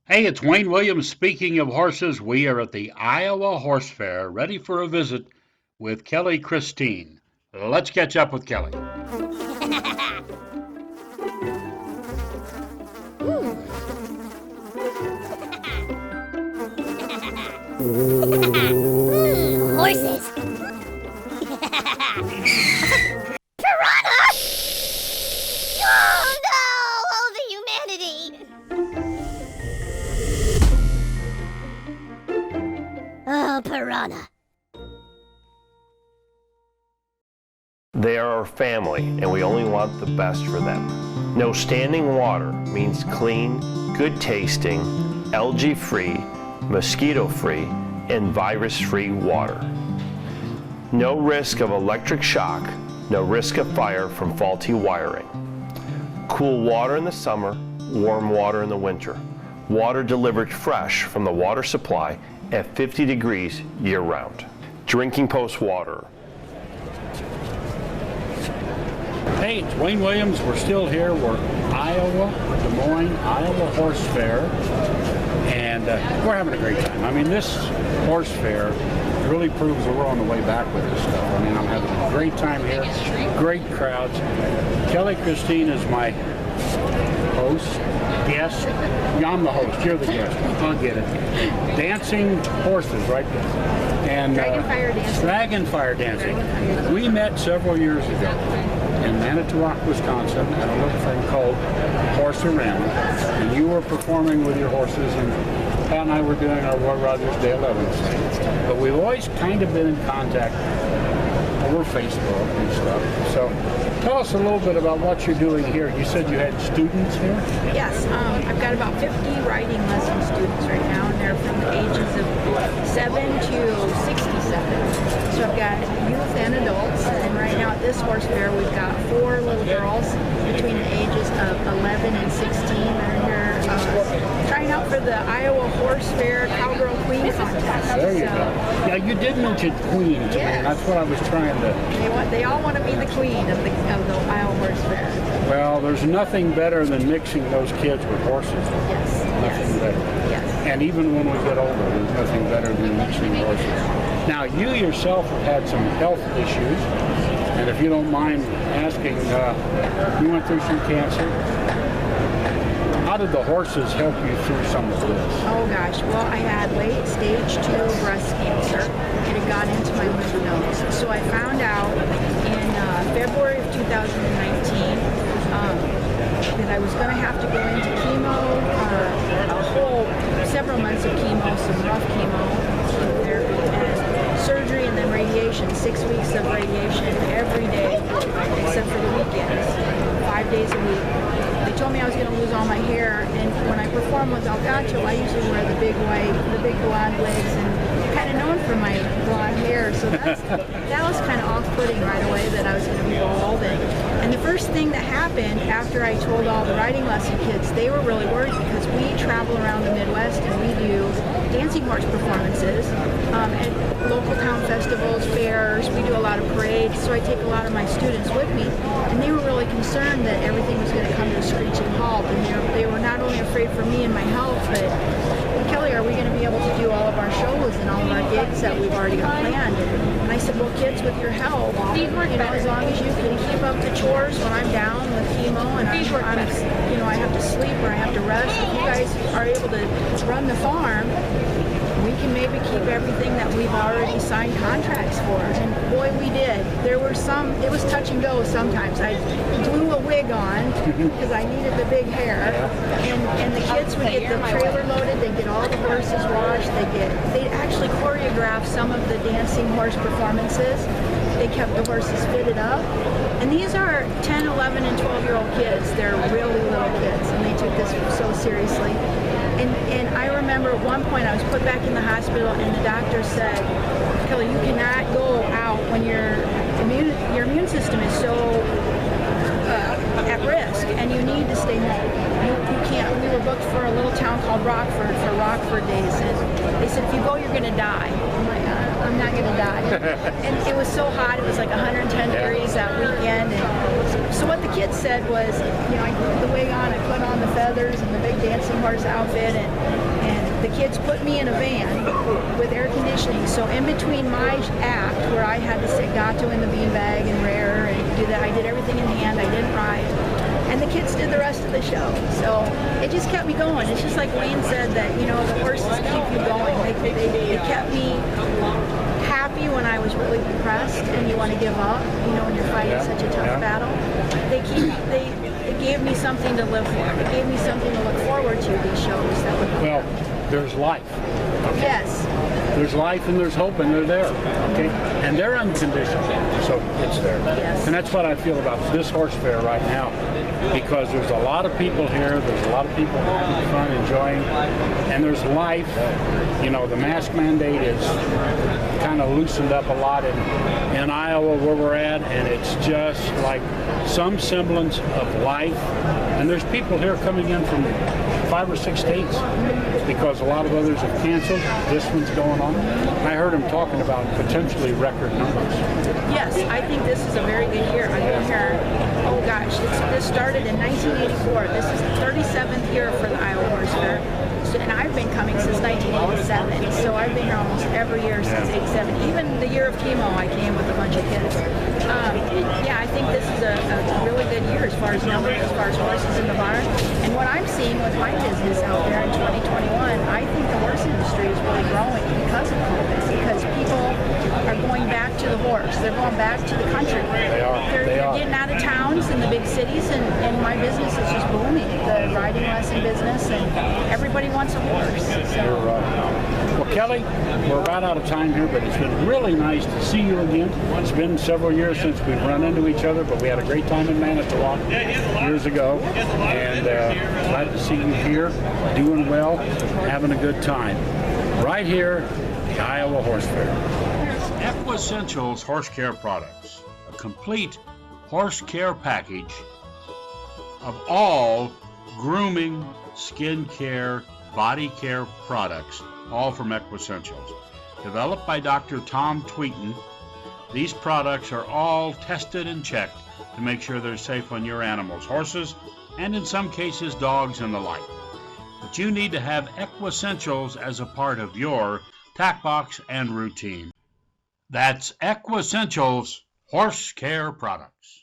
Hey, it's Wayne Williams. Speaking of horses, we are at the Iowa Horse Fair, ready for a visit with Kelly Christine. Let's catch up with Kelly. Horses. Piranha! Oh no! Oh, the humanity! Oh, piranha. They are our family, and we only want the best for them. No standing water means clean, good tasting, algae-free, mosquito-free, and virus-free water. No risk of electric shock, no risk of fire from faulty wiring. Cool water in the summer, warm water in the winter. Water delivered fresh from the water supply at 50 degrees year-round. Drinking Post water. Hey, it's Wayne Williams. We're still here. We're Iowa, Des Moines, Iowa Horse Fair, and we're having a great time. I mean, this horse fair really proves that we're on the way back with this stuff. I mean, I'm having a great time here. Great crowds. Kelly Christine is my host, guest. Yeah, I'm the host. You're the guest. I'll get it. Dancing horses, right? And Dragonfire dancing. We met several years ago in Manitowoc, Wisconsin, at a little thing called Horse Arena. And you were performing with your horses, and Pat and I were doing our Roy Rogers Day 11s. But we've always kind of been in contact over Facebook and stuff. So tell us a little bit about what you're doing here. You said you had students here? Yes, I've got about 50 riding lesson students right now, and they're from the ages of 7 to 67. So I've got youth and adults, and right now at this horse fair we've got 4 little girls between the ages of 11 and 16 that are here trying out for the Iowa Horse Fair Cowgirl Queen Contest. There you go. Yeah, you did mention queen to me, and that's what I was trying to... They all want to be the queen of the Iowa Horse Fair. Well, there's nothing better than mixing those kids with horses. Yes. Nothing better. Yes. And even when we get older, there's nothing better than mixing horses. Now, you yourself have had some health issues, and if you don't mind asking, you went through some cancer. How did the horses help you through some of this? Oh gosh, well I had late stage 2 breast cancer. It had got into my lymph nodes. So I found out in February of 2019 that I was going to have to go into chemo, several months of chemo, some rough chemotherapy, and surgery, and then radiation, 6 weeks of radiation every day except for the weekends, 5 days a week. They told me I was going to lose all my hair, and when I perform with Algacho, I usually wear the big blonde wigs, and kind of known for my blonde hair, so that was kind of off-putting right away that I was going to be bald. And the first thing that happened after I told all the riding lesson kids, they were really worried because we travel around the Midwest and we do dancing horse performances at local town festivals, fairs. We do a lot of parades, so I take a lot of my students with me, and they were really concerned that everything was going to come to a screeching halt, and they were not only afraid for me and my health, but Kelly, are we going to be able to do all of our shows and all of our gigs that we've already got planned? And I said, well, kids, with your help, as long as you can keep up the chores when I'm down with chemo and I have to sleep or I have to rest, if you guys are able to run the farm, we can maybe keep everything that we've already signed contracts for. And boy, we did. There were it was touch and go sometimes. I glue a wig on because I needed the big hair. And the kids would get the trailer loaded, they'd get all the horses washed, they'd actually choreograph some of the dancing horse performances. They kept the horses fitted up. And these are 10, 11, and 12-year-old kids. They're really little kids, and they took this so seriously. And I remember at one point I was put back in the hospital, and the doctor said, Kelly, you cannot go out when your immune system is so at risk, and you need to stay home. You can't. We were booked for a little town called Rockford for Rockford days, and they said, if you go, you're going to die. I'm like, I'm not gonna die. And it was so hot. It was like 110 degrees that weekend. And so what the kids said was, you know, I put the wig on, I put on the feathers and the big dancing horse outfit, and the kids put me in a van with air conditioning. So in between my act, where I had to sit gato in the beanbag and rear and do that, I did everything in hand. I didn't ride. And the kids did the rest of the show. So it just kept me going. It's just like Wayne said that, you know, the horses keep you going. They kept me happy when I was really depressed and you want to give up, you know, when you're fighting such a tough battle. They gave me something to live for. They gave me something to look forward to, these shows that would help. Well, there's life. Okay? Yes. There's life and there's hope and they're there. Okay? And they're unconditional. So it's there. Yes. And that's what I feel about this horse fair right now. Because there's a lot of people here, there's a lot of people having fun, enjoying, and there's life. You know, the mask mandate is kind of loosened up a lot in Iowa where we're at, and it's just like some semblance of life. And there's people here coming in from 5 or 6 states because a lot of others have canceled. This one's going on. I heard him talking about potentially record numbers. Yes, I think this is a very good year. I've been here, oh gosh, this started in 1984. This is the 37th year for the Iowa Horse Fair. So, and I've been coming since 1987, so I've been here almost every year since '87. Even the year of chemo, I came with a bunch of kids. Yeah, I think this is a really good year as far as numbers, as far as horses in the barn. And what I'm seeing with my business out there in 2021, I think the horse industry is really growing because of COVID, because people are going back to the horse. They're going back to the country. They're getting out of towns and the big cities, and my business is just booming. The riding lesson business, and everybody wants a horse. So. You're right. Well, Kelly, we're about out of time here, but it's been really nice to see you again. It's been several years since we've run into each other, but we had a great time in Manitowoc years ago, and glad to see you here, doing well, having a good time. Right here, the Iowa Horse Fair. Equessentials Horse Care Products, a complete horse care package of all grooming, skin care, body care products, all from Equessentials. Developed by Dr. Tom Tweeton, these products are all tested and checked to make sure they're safe on your animals, horses, and in some cases dogs and the like. But you need to have Equessentials as a part of your tack box and routine. That's Equessentials Horse Care Products.